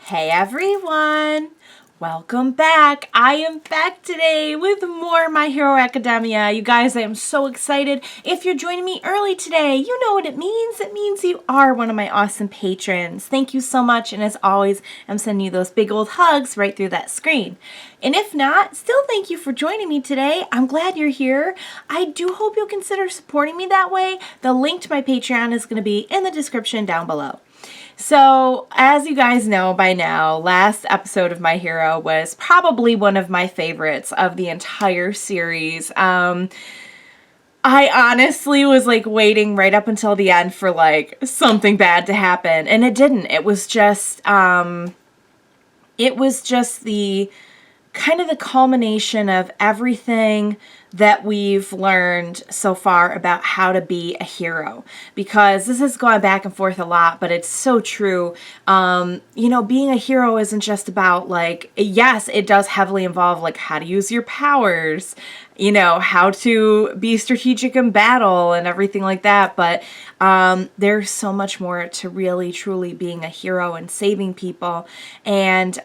Hey everyone! Welcome back! I am back today with more My Hero Academia. You guys, I am so excited. If you're joining me early today, you know what it means. It means you are one of my awesome patrons. Thank you so much, and as always, I'm sending you those big old hugs right through that screen. And if not, still thank you for joining me today. I'm glad you're here. I do hope you'll consider supporting me that way. The link to my Patreon is going to be in the description down below. So, as you guys know by now, last episode of My Hero was probably one of my favorites of the entire series. I honestly was like waiting right up until the end for like something bad to happen, and it didn't. It was just the kind of the culmination of everything that we've learned so far about how to be a hero, because this has gone back and forth a lot, but it's so true. You know, being a hero isn't just about like, yes, it does heavily involve like how to use your powers, you know, how to be strategic in battle and everything like that. But there's so much more to really, truly being a hero and saving people. And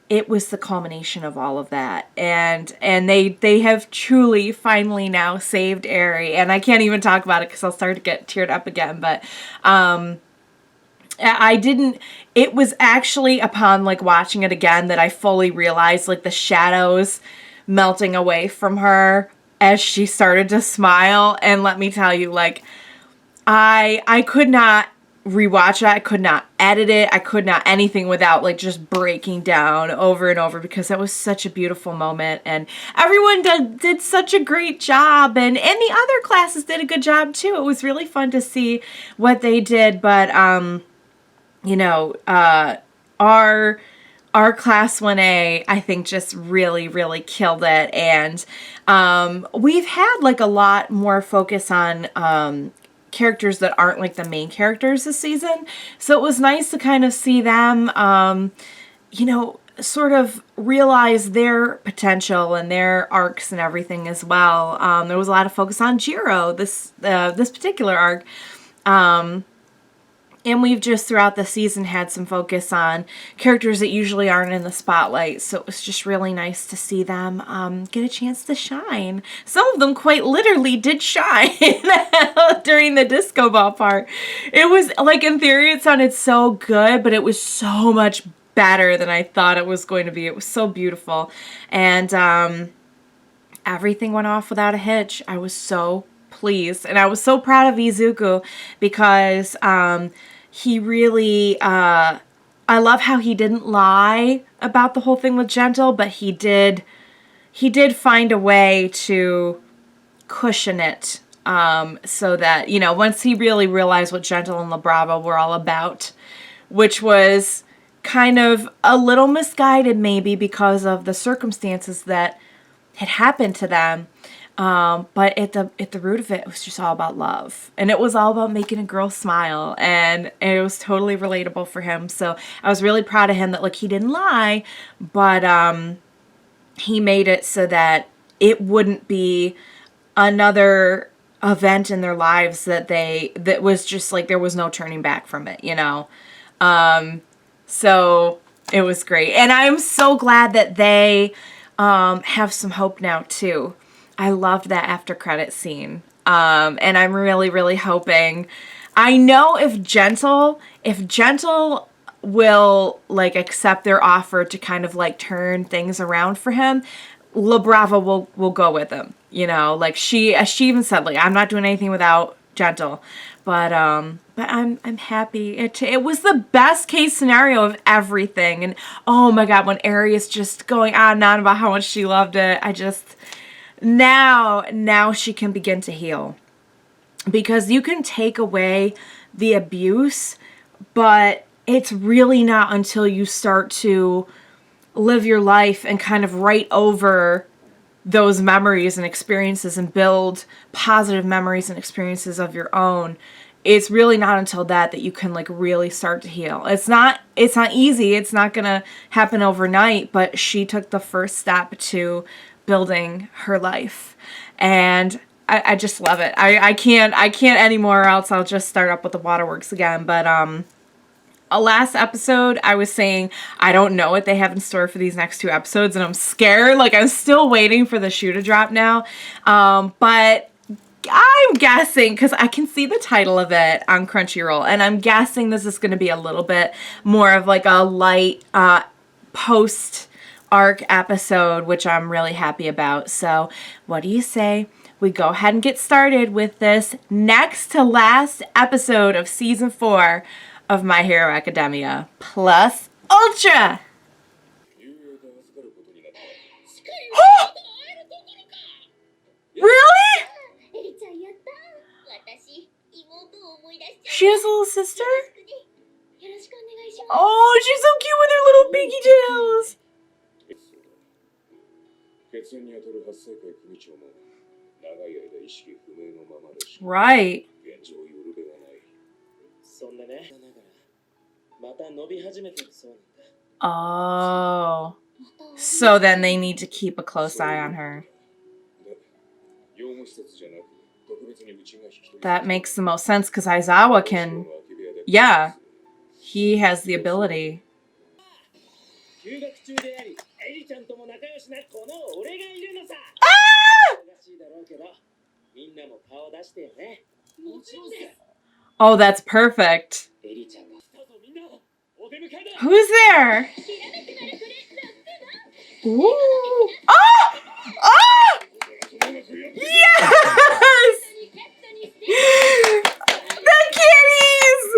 it was the culmination of all of that. And they have truly, finally now saved Aerie. And I can't even talk about it because I'll start to get teared up again. But it was actually upon like watching it again that I fully realized like the shadows melting away from her as she started to smile. And let me tell you, like, I could not rewatch it. I could not edit it. I could not anything without like just breaking down over and over, because that was such a beautiful moment, and everyone did such a great job, and the other classes did a good job too. It was really fun to see what they did. But you know, our class 1A, I think, just really, really killed it. And we've had like a lot more focus on characters that aren't like the main characters this season. So it was nice to kind of see them, you know, sort of realize their potential and their arcs and everything as well. There was a lot of focus on Jiro this particular arc. And we've just throughout the season had some focus on characters that usually aren't in the spotlight. So it was just really nice to see them get a chance to shine. Some of them quite literally did shine during the disco ball part. It was like, in theory, it sounded so good, but it was so much better than I thought it was going to be. It was so beautiful. And everything went off without a hitch. I was so pleased. And I was so proud of Izuku, because he really, I love how he didn't lie about the whole thing with Gentle, but he did find a way to cushion it, so that, you know, once he really realized what Gentle and La Brava were all about, which was kind of a little misguided maybe because of the circumstances that had happened to them. But at the root of it, it was just all about love. And it was all about making a girl smile. And it was totally relatable for him. So I was really proud of him that, like, he didn't lie, but he made it so that it wouldn't be another event in their lives that was just like, there was no turning back from it, you know? So it was great. And I'm so glad that they have some hope now too. I loved that after credit scene. And I'm really, really hoping, I know if Gentle will like accept their offer to kind of like turn things around for him, La Brava will go with him. You know, like she even said, like, I'm not doing anything without Gentle. But I'm happy. It was the best case scenario of everything. And oh my God, when Aerie is just going on and on about how much she loved it, I just, now she can begin to heal. Because you can take away the abuse, but it's really not until you start to live your life and kind of write over those memories and experiences and build positive memories and experiences of your own. It's really not until that you can like really start to heal. It's not easy. It's not gonna happen overnight, but she took the first step to building her life. And I just love it. I can't anymore, or else I'll just start up with the waterworks again. But last episode, I was saying I don't know what they have in store for these next 2 episodes, and I'm scared. Like, I'm still waiting for the shoe to drop now. But I'm guessing, because I can see the title of it on Crunchyroll, and I'm guessing this is going to be a little bit more of like a light post-arc episode, which I'm really happy about. So what do you say we go ahead and get started with this next to last episode of Season 4 of My Hero Academia Plus Ultra? Really? She has a little sister? Oh, she's so cute with her little pigtails. Right. Oh. So then they need to keep a close eye on her. That makes the most sense, because Aizawa can... Yeah. He has the ability. Ah! Oh, that's perfect. Who's there? Ooh. Oh! Oh! Yes! The kitties!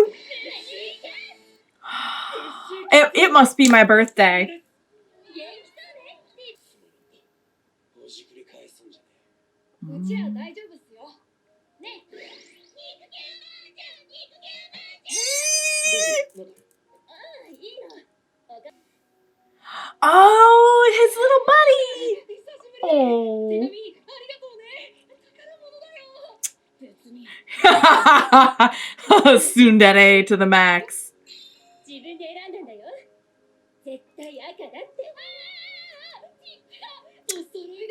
It must be my birthday. Oh, his little buddy. Oh. Tsundere to the max.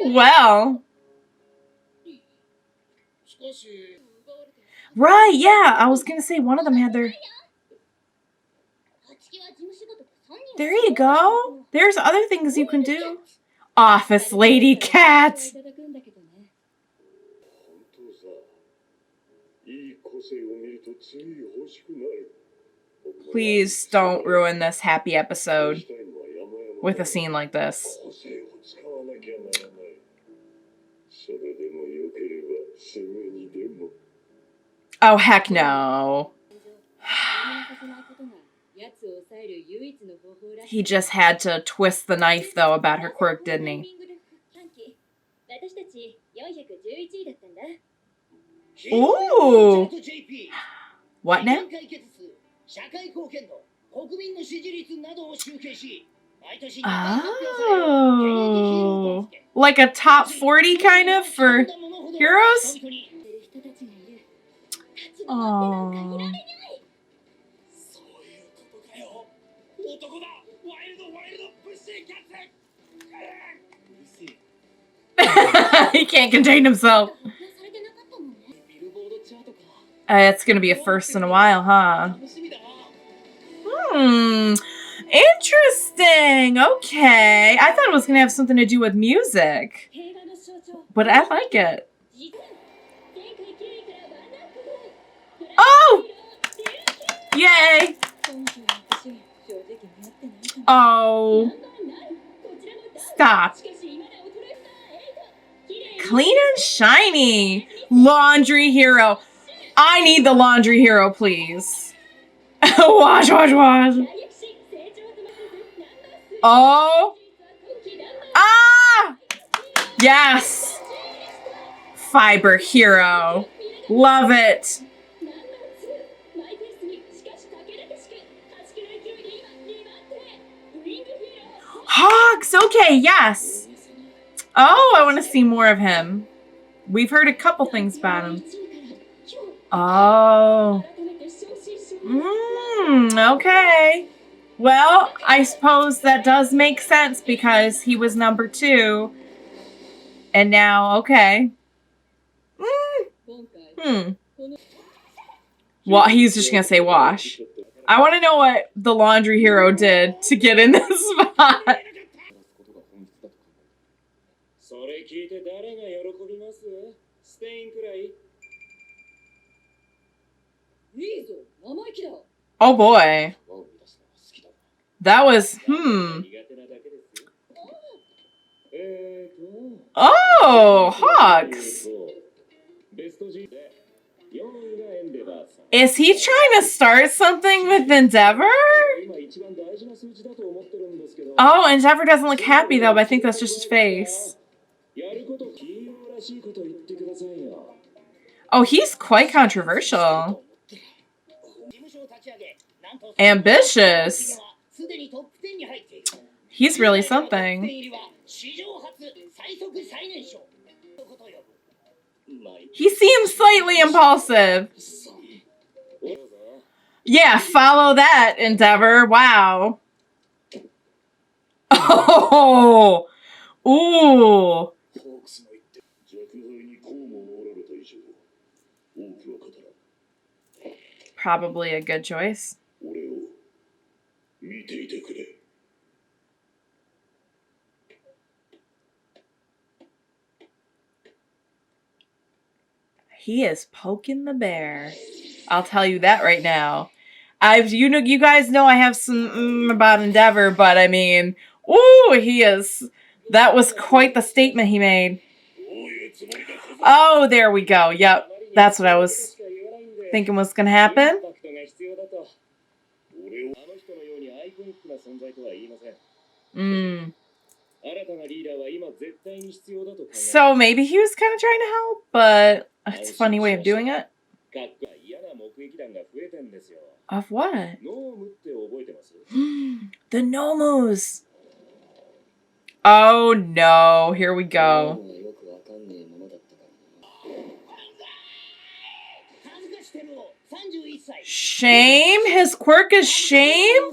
Well. Right, yeah. I was going to say one of them had their... There you go. There's other things you can do. Office Lady Cat. Please don't ruin this happy episode with a scene like this. Oh, heck no. He just had to twist the knife, though, about her quirk, didn't he? Ooh! What now? Oh! Like a top 40 kind of for heroes? Oh. He can't contain himself. It's gonna be a first in a while, huh? Interesting. Okay. I thought it was gonna have something to do with music, but I like it. Oh! Yay! Oh. Stop. Clean and shiny. Laundry hero. I need the laundry hero, please. Wash, wash, wash. Oh. Ah! Yes. Fiber hero. Love it. Hawks. Okay, yes. Oh, I want to see more of him. We've heard a couple things about him. Oh. Okay. Well, I suppose that does make sense because he was number 2. And now, okay. Well, he's just going to say wash. I want to know what the laundry hero did to get in this spot. Oh boy. That was, Oh, Hawks. Is he trying to start something with Endeavor? Oh, Endeavor doesn't look happy though, but I think that's just his face. Oh, he's quite controversial. Ambitious. He's really something. He seems slightly impulsive. Yeah, follow that, Endeavor. Wow. Oh. Ooh. Probably a good choice. He is poking the bear. I'll tell you that right now. You guys know I have some about Endeavor, but I mean, ooh, he is. That was quite the statement he made. Oh, there we go. Yep, that's what I was thinking was gonna happen. So maybe he was kind of trying to help, but it's a funny way of doing it. Of what? The Nomus. Oh no, here we go. Shame? His quirk is shame?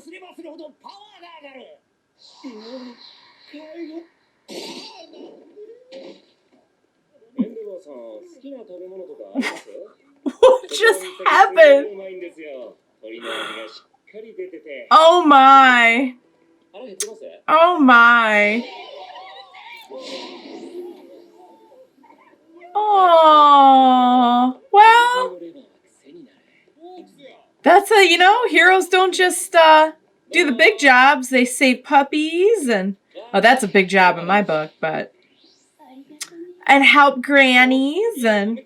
What just happened? Oh my. Oh my. Oh, well, that's heroes don't just do the big jobs. They save puppies and, oh, that's a big job in my book, but, and help grannies and,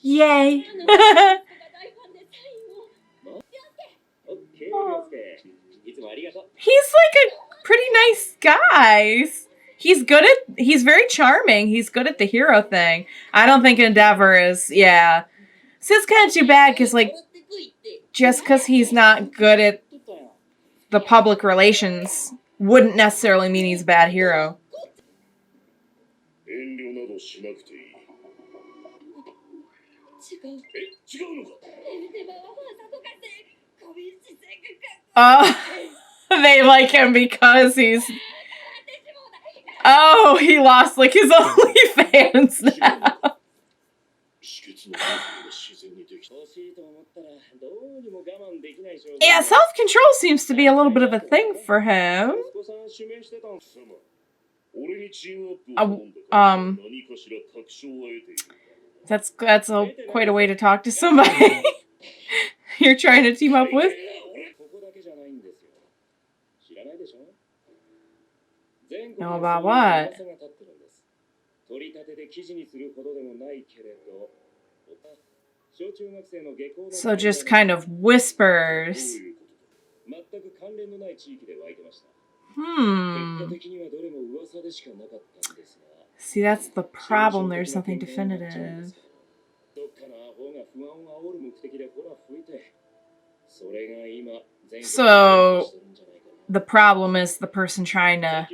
yay. Oh. He's like a pretty nice guy. He's very charming. He's good at the hero thing. I don't think Endeavor is, yeah. So it's kind of too bad because, like, just because he's not good at the public relations wouldn't necessarily mean he's a bad hero. They like him because he's... Oh, he lost, like, his OnlyFans now. Yeah, self-control seems to be a little bit of a thing for him. That's quite a way to talk to somebody you're trying to team up with. Know about what? So just kind of whispers. See, that's the problem. There's nothing definitive. So the problem is the person trying to...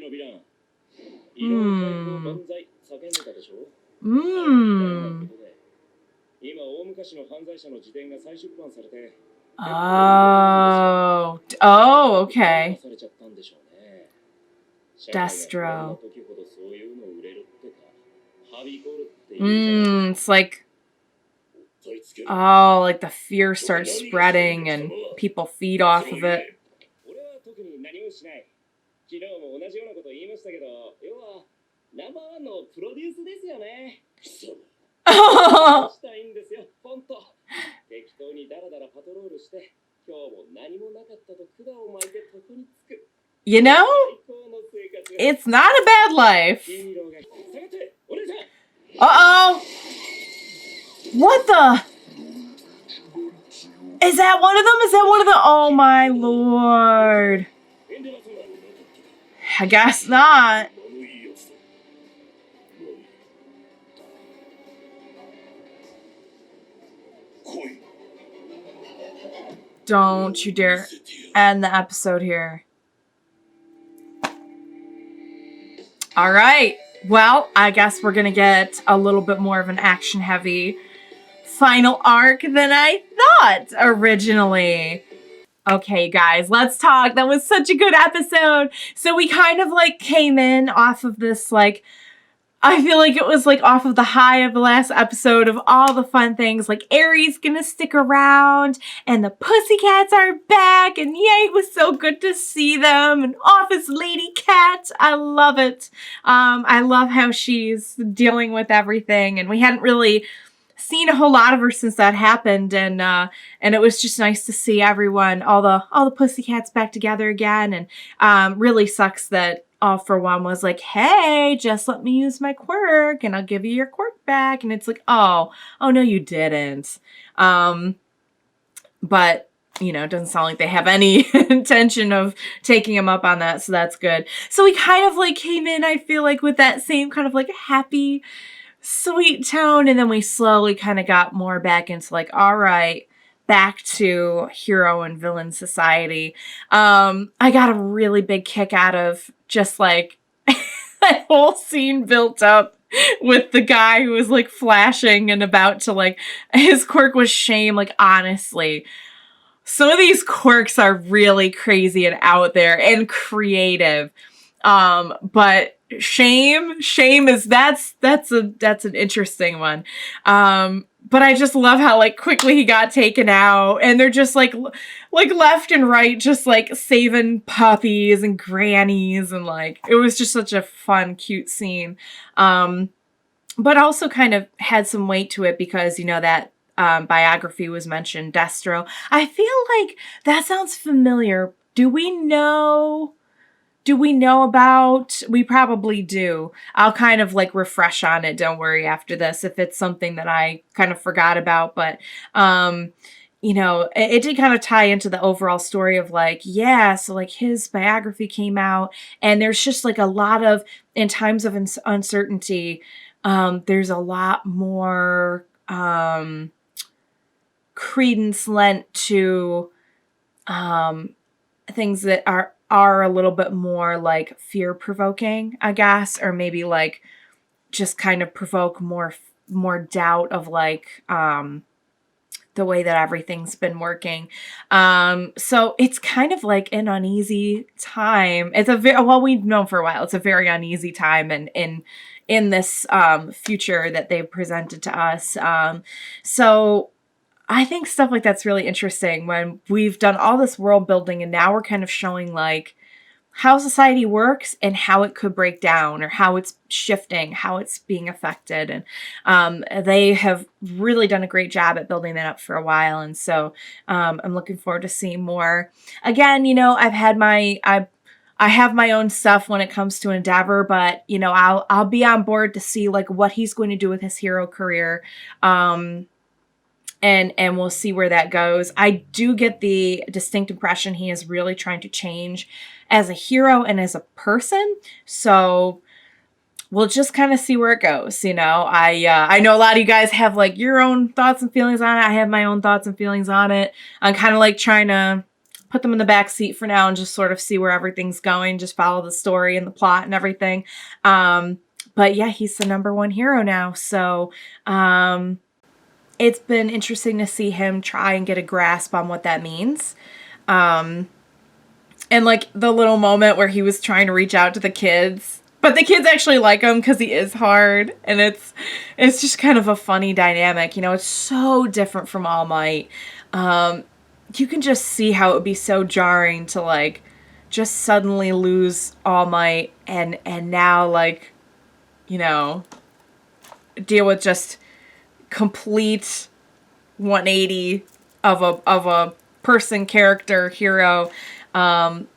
Oh, okay. Destro. It's like Oh, like the fear starts spreading and people feed off of it. You know, it's not a bad life. Uh-oh. What the? Is that one of them? Is that one of the... Oh, my lord. I guess not. Don't you dare end the episode here. All right. Well, I guess we're going to get a little bit more of an action-heavy final arc than I thought originally. Okay, guys, let's talk. That was such a good episode. So we kind of like came in off of this, like, I feel like it was like off of the high of the last episode of all the fun things, like Aries gonna stick around and the Pussycats are back and yay, it was so good to see them, and Office Lady Cat, I love it. I love how she's dealing with everything, and we hadn't really seen a whole lot of her since that happened, and it was just nice to see everyone, all the Pussycats back together again, and really sucks that All for One was like, hey, just let me use my quirk and I'll give you your quirk back. And it's like, oh no, you didn't. But, you know, it doesn't sound like they have any intention of taking him up on that. So that's good. So we kind of like came in, I feel like, with that same kind of like happy, sweet tone. And then we slowly kind of got more back into like, all right, back to hero and villain society. I got a really big kick out of just like that whole scene built up with the guy who was like flashing and about to like, his quirk was shame. Like, honestly, some of these quirks are really crazy and out there and creative. But shame is that's an interesting one. But I just love how like quickly he got taken out, and they're just like left and right, just like saving puppies and grannies, and like it was just such a fun, cute scene. But also kind of had some weight to it because, you know, that biography was mentioned, Destro. I feel like that sounds familiar. Do we know about? We probably do. I'll kind of like refresh on it. Don't worry after this if it's something that I kind of forgot about. But, you know, it did kind of tie into the overall story of like, yeah, so like his biography came out, and there's just like a lot of, in times of uncertainty, there's a lot more credence lent to things that are a little bit more like fear-provoking, I guess, or maybe like just kind of provoke more doubt of like the way that everything's been working. So it's kind of like an uneasy time. It's well, we've known for a while, it's a very uneasy time and in this future that they've presented to us. So I think stuff like that's really interesting when we've done all this world building and now we're kind of showing like how society works and how it could break down, or how it's shifting, how it's being affected. And they have really done a great job at building that up for a while. And so I'm looking forward to seeing more. Again, you know, I have my own stuff when it comes to Endeavor, but you know, I'll be on board to see like what he's going to do with his hero career. And we'll see where that goes. I do get the distinct impression he is really trying to change as a hero and as a person. So we'll just kind of see where it goes. You know, I know a lot of you guys have like your own thoughts and feelings on it. I have my own thoughts and feelings on it. I'm kind of like trying to put them in the back seat for now and just sort of see where everything's going. Just follow the story and the plot and everything. But yeah, he's the #1 hero now. So, it's been interesting to see him try and get a grasp on what that means. And like the little moment where he was trying to reach out to the kids But the kids actually like him because he is hard, and it's just kind of a funny dynamic. You know, it's so different from All Might. You can just see how it would be so jarring to, like, just suddenly lose All Might and now, like, you know, deal with just complete 180 of a person, character, hero,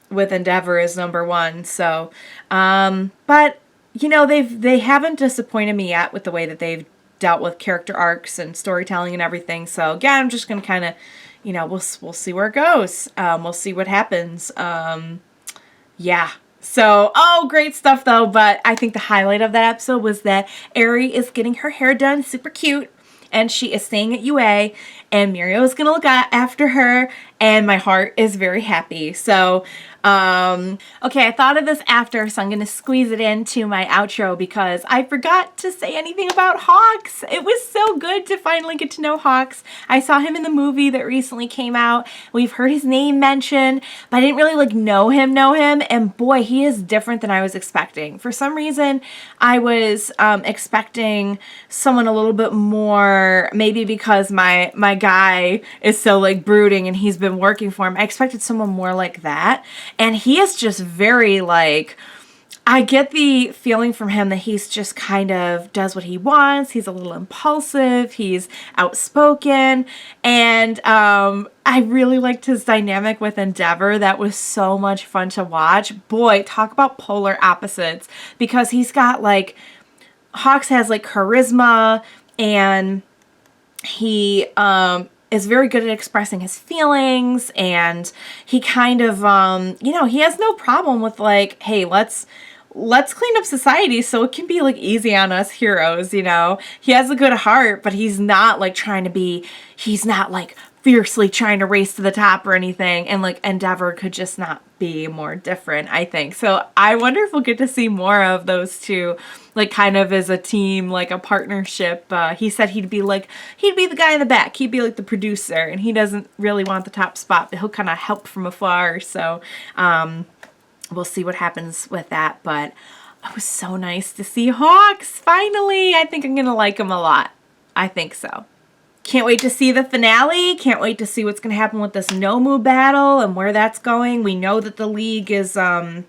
with Endeavor as number one. So, but you know, they haven't disappointed me yet with the way that they've dealt with character arcs and storytelling and everything. So again, I'm just gonna kind of, you know, we'll see where it goes. We'll see what happens. Yeah. So, oh, great stuff though. But I think the highlight of that episode was that Eri is getting her hair done, super cute. And she is staying at UA, and Mirio is going to look after her, and my heart is very happy. So, okay, I thought of this after, so I'm going to squeeze it into my outro because I forgot to say anything about Hawks. It was so good to finally get to know Hawks. I saw him in the movie that recently came out. We've heard his name mentioned, but I didn't really, like, know him, and boy, he is different than I was expecting. For some reason, I was expecting someone a little bit more, maybe because my guy is so, like, brooding and he's been working for him. I expected someone more like that. And he is just very, like, I get the feeling from him that he's just kind of does what he wants. He's a little impulsive. He's outspoken. And I really liked his dynamic with Endeavor. That was so much fun to watch. Boy, talk about polar opposites. Because he's got, like, Hawks has, like, charisma, and he is very good at expressing his feelings, and he kind of, you know, he has no problem with, like, hey, let's clean up society so it can be, like, easy on us heroes, you know. He has a good heart, but he's not, like, he's not, like, fiercely trying to race to the top or anything, and, like, Endeavor could just not be more different, I think. So I wonder if we'll get to see more of those two, like, kind of as a team, like a partnership. He said he'd be the guy in the back. He'd be, like, the producer, and he doesn't really want the top spot, but he'll kind of help from afar. So we'll see what happens with that. But it was so nice to see Hawks, finally. I think I'm going to like him a lot. I think so. Can't wait to see the finale. Can't wait to see what's going to happen with this Nomu battle and where that's going. We know that the League is, you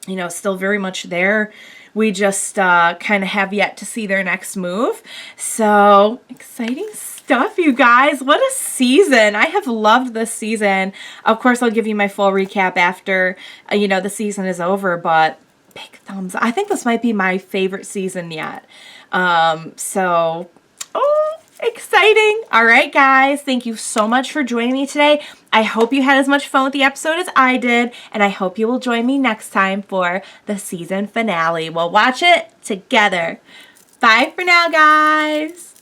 know, still very much there. We just kind of have yet to see their next move. So, exciting stuff, you guys. What a season. I have loved this season. Of course, I'll give you my full recap after, you know, the season is over, but big thumbs up. I think this might be my favorite season yet. So, oh, exciting. All right, guys. Thank you so much for joining me today. I hope you had as much fun with the episode as I did, and I hope you will join me next time for the season finale. We'll watch it together. Bye for now, guys.